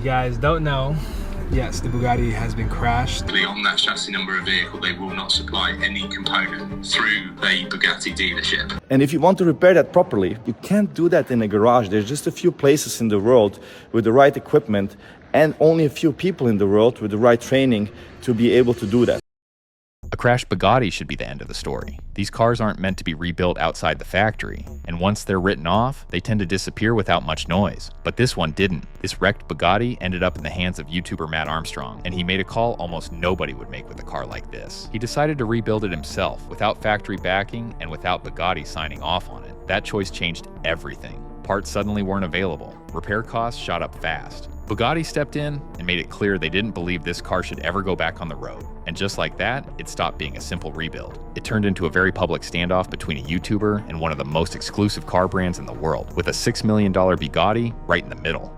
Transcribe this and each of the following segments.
you guys don't know, yes, the Bugatti has been crashed. On that chassis number of vehicle, they will not supply any component through a Bugatti dealership. And if you want to repair that properly, you can't do that in a garage. There's just a few places in the world with the right equipment and only a few people in the world with the right training to be able to do that. A crashed Bugatti should be the end of the story. These cars aren't meant to be rebuilt outside the factory, and once they're written off, they tend to disappear without much noise. But this one didn't. This wrecked Bugatti ended up in the hands of YouTuber Mat Armstrong, and he made a call almost nobody would make with a car like this. He decided to rebuild it himself, without factory backing and without Bugatti signing off on it. That choice changed everything. Parts suddenly weren't available. Repair costs shot up fast. Bugatti stepped in and made it clear they didn't believe this car should ever go back on the road. And just like that, it stopped being a simple rebuild. It turned into a very public standoff between a YouTuber and one of the most exclusive car brands in the world, with a $6 million Bugatti right in the middle.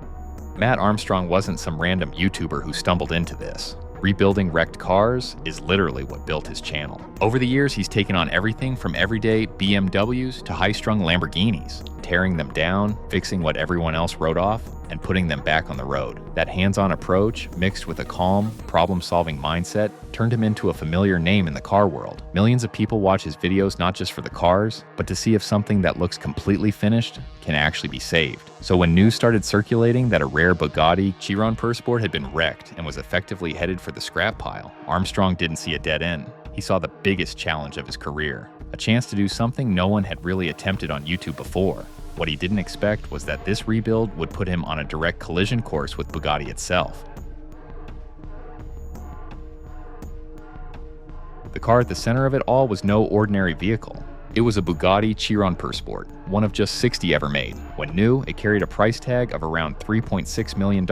Mat Armstrong wasn't some random YouTuber who stumbled into this. Rebuilding wrecked cars is literally what built his channel. Over the years, he's taken on everything from everyday BMWs to high-strung Lamborghinis, tearing them down, fixing what everyone else wrote off, and putting them back on the road. That hands-on approach, mixed with a calm, problem-solving mindset, turned him into a familiar name in the car world. Millions of people watch his videos not just for the cars, but to see if something that looks completely finished can actually be saved. So when news started circulating that a rare Bugatti Chiron Sport had been wrecked and was effectively headed for the scrap pile, Armstrong didn't see a dead end. He saw the biggest challenge of his career, a chance to do something no one had really attempted on YouTube before. What he didn't expect was that this rebuild would put him on a direct collision course with Bugatti itself. The car at the center of it all was no ordinary vehicle. It was a Bugatti Chiron Sport, one of just 60 ever made. When new, it carried a price tag of around $3.6 million.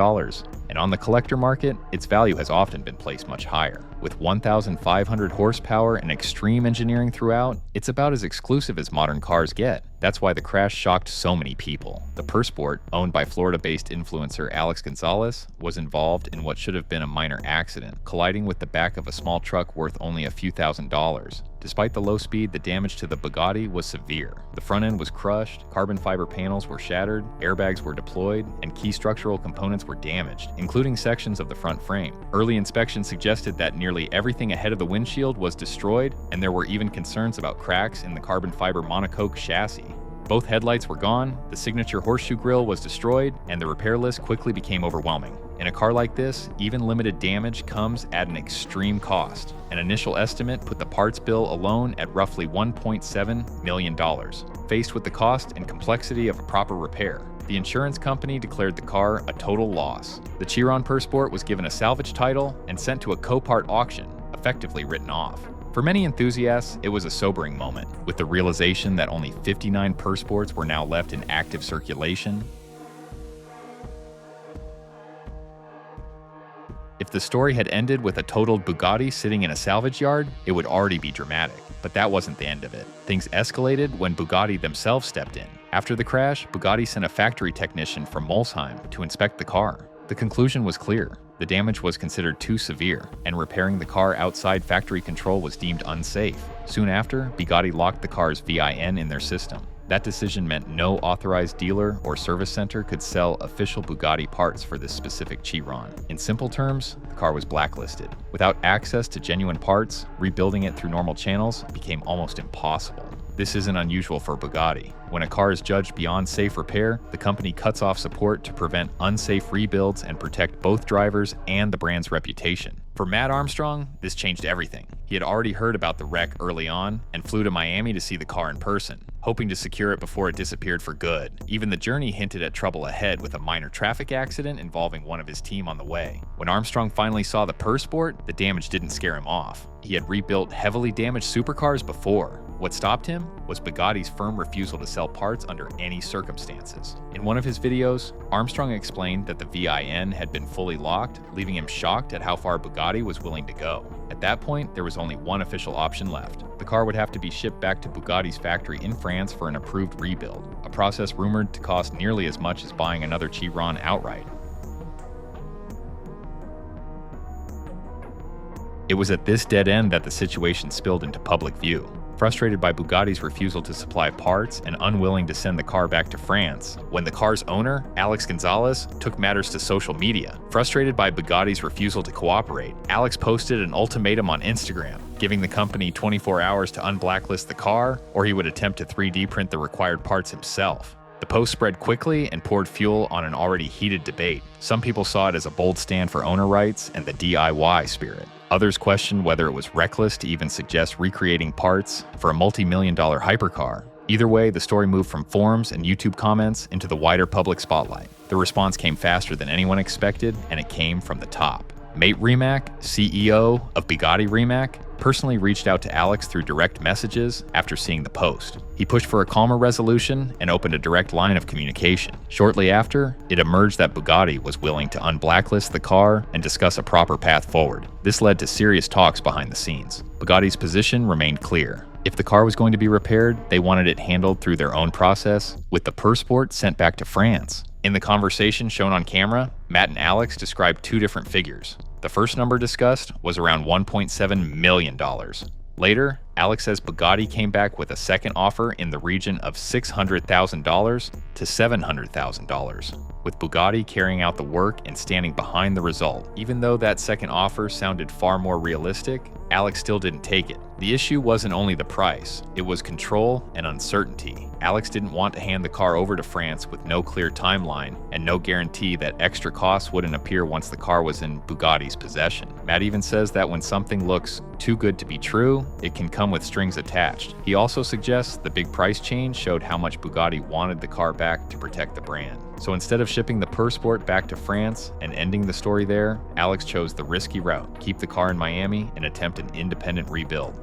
And on the collector market, its value has often been placed much higher. With 1,500 horsepower and extreme engineering throughout, it's about as exclusive as modern cars get. That's why the crash shocked so many people. The Persport, owned by Florida-based influencer Alex Gonzalez, was involved in what should have been a minor accident, colliding with the back of a small truck worth only a few $1,000s. Despite the low speed, the damage to the Bugatti was severe. The front end was crushed, carbon fiber panels were shattered, airbags were deployed, and key structural components were damaged, including sections of the front frame. Early inspection suggested that nearly everything ahead of the windshield was destroyed, and there were even concerns about cracks in the carbon fiber monocoque chassis. Both headlights were gone, the signature horseshoe grille was destroyed, and the repair list quickly became overwhelming. In a car like this, even limited damage comes at an extreme cost. An initial estimate put the parts bill alone at roughly $1.7 million. Faced with the cost and complexity of a proper repair, the insurance company declared the car a total loss. The Chiron Sport was given a salvage title and sent to a Copart auction, effectively written off. For many enthusiasts, it was a sobering moment, with the realization that only 59 Sports were now left in active circulation. If the story had ended with a totaled Bugatti sitting in a salvage yard, it would already be dramatic. But that wasn't the end of it. Things escalated when Bugatti themselves stepped in. After the crash, Bugatti sent a factory technician from Molsheim to inspect the car. The conclusion was clear. The damage was considered too severe, and repairing the car outside factory control was deemed unsafe. Soon after, Bugatti locked the car's VIN in their system. That decision meant no authorized dealer or service center could sell official Bugatti parts for this specific Chiron. In simple terms, the car was blacklisted. Without access to genuine parts, rebuilding it through normal channels became almost impossible. This isn't unusual for Bugatti. When a car is judged beyond safe repair, the company cuts off support to prevent unsafe rebuilds and protect both drivers and the brand's reputation. For Mat Armstrong, this changed everything. He had already heard about the wreck early on and flew to Miami to see the car in person, hoping to secure it before it disappeared for good. Even the journey hinted at trouble ahead, with a minor traffic accident involving one of his team on the way. When Armstrong finally saw the Sport, the damage didn't scare him off. He had rebuilt heavily damaged supercars before. What stopped him was Bugatti's firm refusal to sell parts under any circumstances. In one of his videos, Armstrong explained that the VIN had been fully locked, leaving him shocked at how far Bugatti was willing to go. At that point, there was only one official option left. The car would have to be shipped back to Bugatti's factory in France for an approved rebuild, a process rumored to cost nearly as much as buying another Chiron outright. It was at this dead end that the situation spilled into public view. Frustrated by Bugatti's refusal to supply parts and unwilling to send the car back to France, when the car's owner, Alex Gonzalez, took matters to social media. Frustrated by Bugatti's refusal to cooperate, Alex posted an ultimatum on Instagram, giving the company 24 hours to unblacklist the car, or he would attempt to 3D print the required parts himself. The post spread quickly and poured fuel on an already heated debate. Some people saw it as a bold stand for owner rights and the DIY spirit. Others questioned whether it was reckless to even suggest recreating parts for a multi-million-dollar hypercar. Either way, the story moved from forums and YouTube comments into the wider public spotlight. The response came faster than anyone expected, and it came from the top. Mat Armstrong, CEO of Bugatti Rimac, personally reached out to Alex through direct messages after seeing the post. He pushed for a calmer resolution and opened a direct line of communication. Shortly after, it emerged that Bugatti was willing to unblacklist the car and discuss a proper path forward. This led to serious talks behind the scenes. Bugatti's position remained clear. If the car was going to be repaired, they wanted it handled through their own process, with the Persport sent back to France. In the conversation shown on camera, Matt and Alex described two different figures. The first number discussed was around $1.7 million. Later, Alex says Bugatti came back with a second offer in the region of $600,000 to $700,000, with Bugatti carrying out the work and standing behind the result. Even though that second offer sounded far more realistic, Alex still didn't take it. The issue wasn't only the price, it was control and uncertainty. Alex didn't want to hand the car over to France with no clear timeline and no guarantee that extra costs wouldn't appear once the car was in Bugatti's possession. Matt even says that when something looks too good to be true, it can come with strings attached. He also suggests the big price change showed how much Bugatti wanted the car back to protect the brand. So instead of shipping the Persport back to France and ending the story there, Alex chose the risky route, keep the car in Miami and attempt an independent rebuild.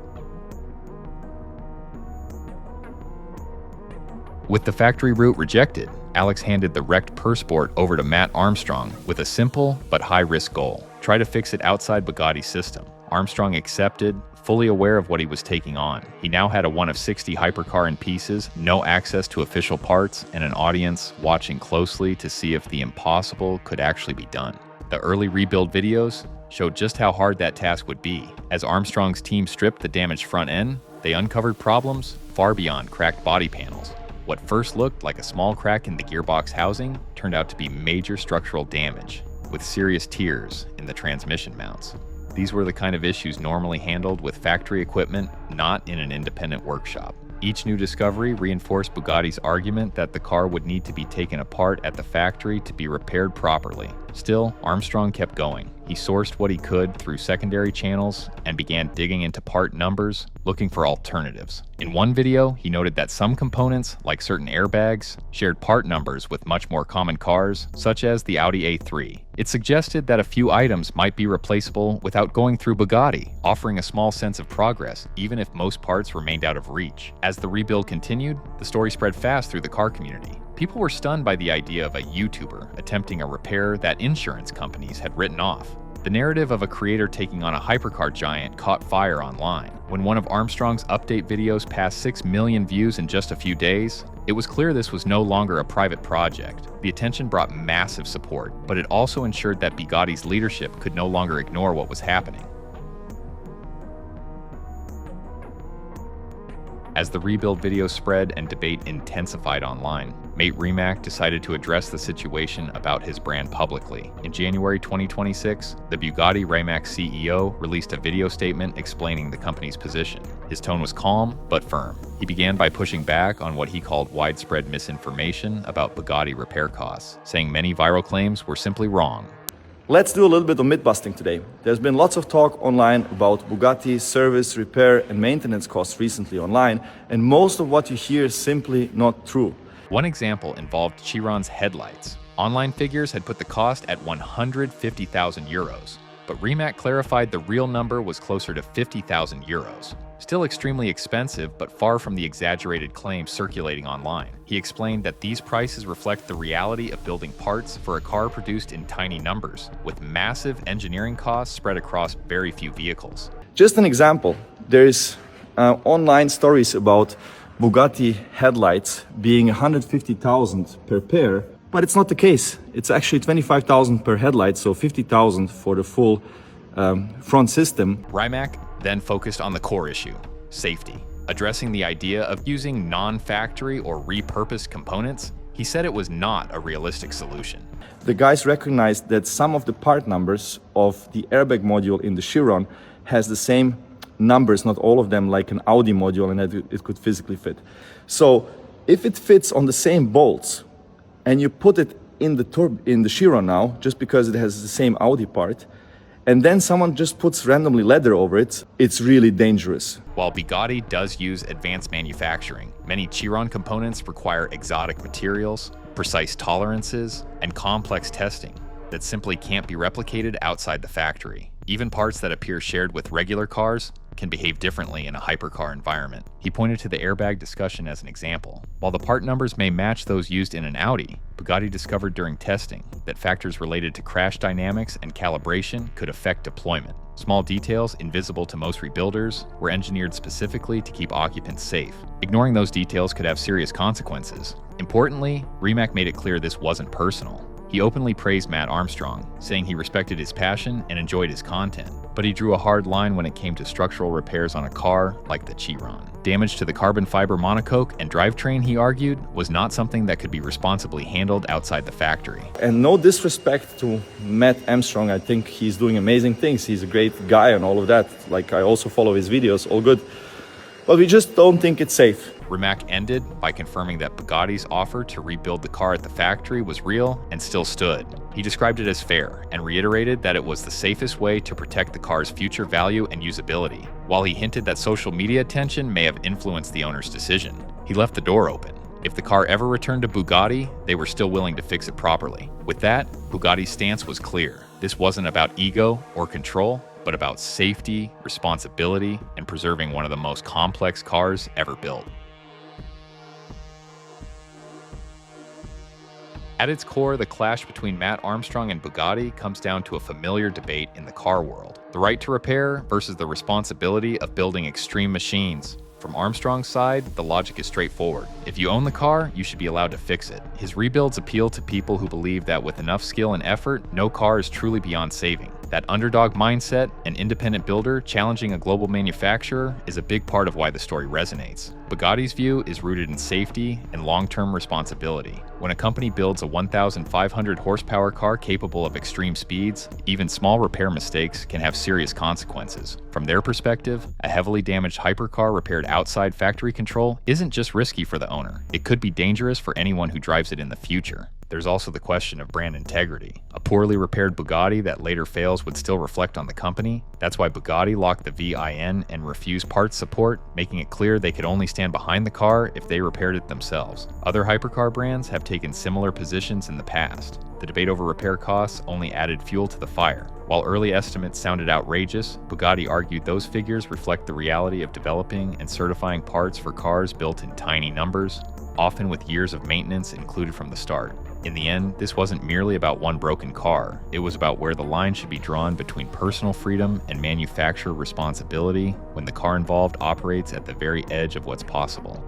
With the factory route rejected, Alex handed the wrecked Persport over to Mat Armstrong with a simple but high-risk goal: try to fix it outside Bugatti's system. Armstrong accepted, fully aware of what he was taking on. He now had a 1 of 60 hypercar in pieces, no access to official parts, and an audience watching closely to see if the impossible could actually be done. The early rebuild videos showed just how hard that task would be. As Armstrong's team stripped the damaged front end, they uncovered problems far beyond cracked body panels. What first looked like a small crack in the gearbox housing turned out to be major structural damage, with serious tears in the transmission mounts. These were the kind of issues normally handled with factory equipment, not in an independent workshop. Each new discovery reinforced Bugatti's argument that the car would need to be taken apart at the factory to be repaired properly. Still, Armstrong kept going. He sourced what he could through secondary channels and began digging into part numbers, looking for alternatives. In one video, he noted that some components, like certain airbags, shared part numbers with much more common cars, such as the Audi A3. It suggested that a few items might be replaceable without going through Bugatti, offering a small sense of progress, even if most parts remained out of reach. As the rebuild continued, the story spread fast through the car community. People were stunned by the idea of a YouTuber attempting a repair that insurance companies had written off. The narrative of a creator taking on a hypercar giant caught fire online. When one of Armstrong's update videos passed 6 million views in just a few days, it was clear this was no longer a private project. The attention brought massive support, but it also ensured that Bugatti's leadership could no longer ignore what was happening. As the rebuild video spread and debate intensified online, Mat Armstrong decided to address the situation about his brand publicly. In January 2026, the Bugatti Rimac CEO released a video statement explaining the company's position. His tone was calm but firm. He began by pushing back on what he called widespread misinformation about Bugatti repair costs, saying many viral claims were simply wrong. Let's do a little bit of myth-busting today. There's been lots of talk online about Bugatti's service, repair, and maintenance costs recently online, and most of what you hear is simply not true. One example involved Chiron's headlights. Online figures had put the cost at 150,000 euros, but Rimac clarified the real number was closer to 50,000 euros. Still extremely expensive, but far from the exaggerated claims circulating online. He explained that these prices reflect the reality of building parts for a car produced in tiny numbers, with massive engineering costs spread across very few vehicles. Just an example, there's online stories about Bugatti headlights being 150,000 per pair, but it's not the case. It's actually 25,000 per headlight, so 50,000 for the full front system. Rimac then focused on the core issue: safety. Addressing the idea of using non-factory or repurposed components, he said it was not a realistic solution. The guys recognized that some of the part numbers of the airbag module in the Chiron has the same numbers, not all of them, like an Audi module, and that it could physically fit. So if it fits on the same bolts and you put it in the Chiron now, just because it has the same Audi part, and then someone just puts randomly leather over it, it's really dangerous. While Bugatti does use advanced manufacturing, many Chiron components require exotic materials, precise tolerances, and complex testing that simply can't be replicated outside the factory. Even parts that appear shared with regular cars can behave differently in a hypercar environment. He pointed to the airbag discussion as an example. While the part numbers may match those used in an Audi, Bugatti discovered during testing that factors related to crash dynamics and calibration could affect deployment. Small details invisible to most rebuilders were engineered specifically to keep occupants safe. Ignoring those details could have serious consequences. Importantly, Rimac made it clear this wasn't personal. He openly praised Mat Armstrong, saying he respected his passion and enjoyed his content, but he drew a hard line when it came to structural repairs on a car like the Chiron. Damage to the carbon fiber monocoque and drivetrain, he argued, was not something that could be responsibly handled outside the factory. And no disrespect to Mat Armstrong, I think he's doing amazing things. He's a great guy and all of that. Like, I also follow his videos, all good. But we just don't think it's safe. Rimac ended by confirming that Bugatti's offer to rebuild the car at the factory was real and still stood. He described it as fair and reiterated that it was the safest way to protect the car's future value and usability. While he hinted that social media attention may have influenced the owner's decision, he left the door open. If the car ever returned to Bugatti, they were still willing to fix it properly. With that, Bugatti's stance was clear. This wasn't about ego or control, but about safety, responsibility, and preserving one of the most complex cars ever built. At its core, the clash between Mat Armstrong and Bugatti comes down to a familiar debate in the car world: the right to repair versus the responsibility of building extreme machines. From Armstrong's side, the logic is straightforward. If you own the car, you should be allowed to fix it. His rebuilds appeal to people who believe that with enough skill and effort, no car is truly beyond saving. That underdog mindset, an independent builder challenging a global manufacturer, is a big part of why the story resonates. Bugatti's view is rooted in safety and long-term responsibility. When a company builds a 1,500 horsepower car capable of extreme speeds, even small repair mistakes can have serious consequences. From their perspective, a heavily damaged hypercar repaired outside factory control isn't just risky for the owner, it could be dangerous for anyone who drives it in the future. There's also the question of brand integrity. A poorly repaired Bugatti that later fails would still reflect on the company. That's why Bugatti locked the VIN and refused parts support, making it clear they could only stand behind the car if they repaired it themselves. Other hypercar brands have taken similar positions in the past. The debate over repair costs only added fuel to the fire. While early estimates sounded outrageous, Bugatti argued those figures reflect the reality of developing and certifying parts for cars built in tiny numbers, often with years of maintenance included from the start. In the end, this wasn't merely about one broken car. It was about where the line should be drawn between personal freedom and manufacturer responsibility when the car involved operates at the very edge of what's possible.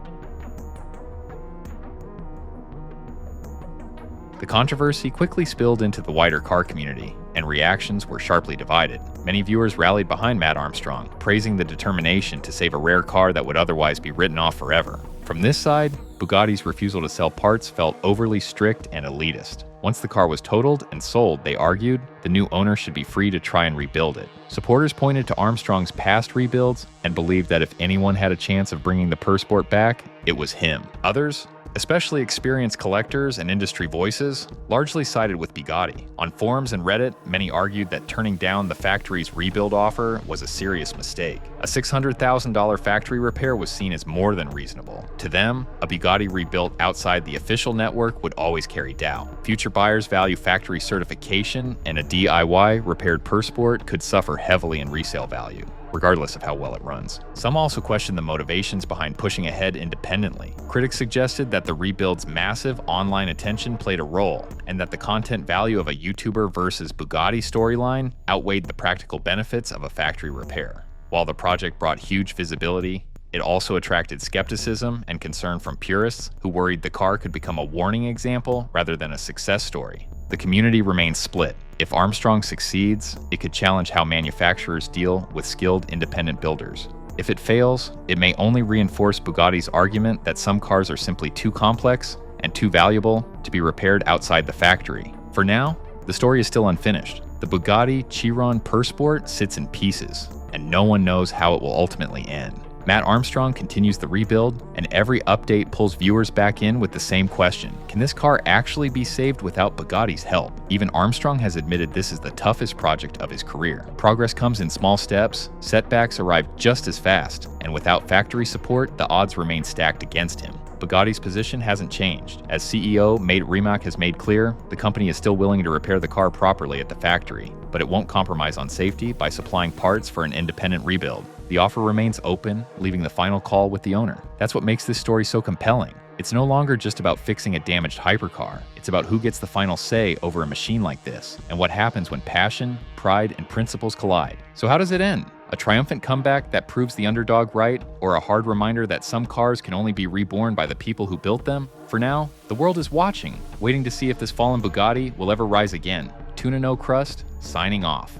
The controversy quickly spilled into the wider car community, and reactions were sharply divided. Many viewers rallied behind Mat Armstrong, praising the determination to save a rare car that would otherwise be written off forever. From this side, Bugatti's refusal to sell parts felt overly strict and elitist. Once the car was totaled and sold, they argued, the new owner should be free to try and rebuild it. Supporters pointed to Armstrong's past rebuilds and believed that if anyone had a chance of bringing the Persport back, it was him. Others, especially experienced collectors and industry voices, largely sided with Bugatti. On forums and Reddit, many argued that turning down the factory's rebuild offer was a serious mistake. A $600,000 factory repair was seen as more than reasonable. To them, a Bugatti rebuilt outside the official network would always carry doubt. Future buyers value factory certification, and a DIY repaired Persport could suffer heavily in resale value, regardless of how well it runs. Some also questioned the motivations behind pushing ahead independently. Critics suggested that the rebuild's massive online attention played a role, and that the content value of a YouTuber versus Bugatti storyline outweighed the practical benefits of a factory repair. While the project brought huge visibility, it also attracted skepticism and concern from purists who worried the car could become a warning example rather than a success story. The community remains split. If Armstrong succeeds, it could challenge how manufacturers deal with skilled independent builders. If it fails, it may only reinforce Bugatti's argument that some cars are simply too complex and too valuable to be repaired outside the factory. For now, the story is still unfinished. The Bugatti Chiron Sport sits in pieces, and no one knows how it will ultimately end. Mat Armstrong continues the rebuild, and every update pulls viewers back in with the same question: can this car actually be saved without Bugatti's help? Even Armstrong has admitted this is the toughest project of his career. Progress comes in small steps, setbacks arrive just as fast, and without factory support, the odds remain stacked against him. Bugatti's position hasn't changed. As CEO, Mat Armstrong has made clear, the company is still willing to repair the car properly at the factory, but it won't compromise on safety by supplying parts for an independent rebuild. The offer remains open, leaving the final call with the owner. That's what makes this story so compelling. It's no longer just about fixing a damaged hypercar. It's about who gets the final say over a machine like this, and what happens when passion, pride, and principles collide. So how does it end? A triumphant comeback that proves the underdog right, or a hard reminder that some cars can only be reborn by the people who built them? For now, the world is watching, waiting to see if this fallen Bugatti will ever rise again. Tuna, no crust, signing off.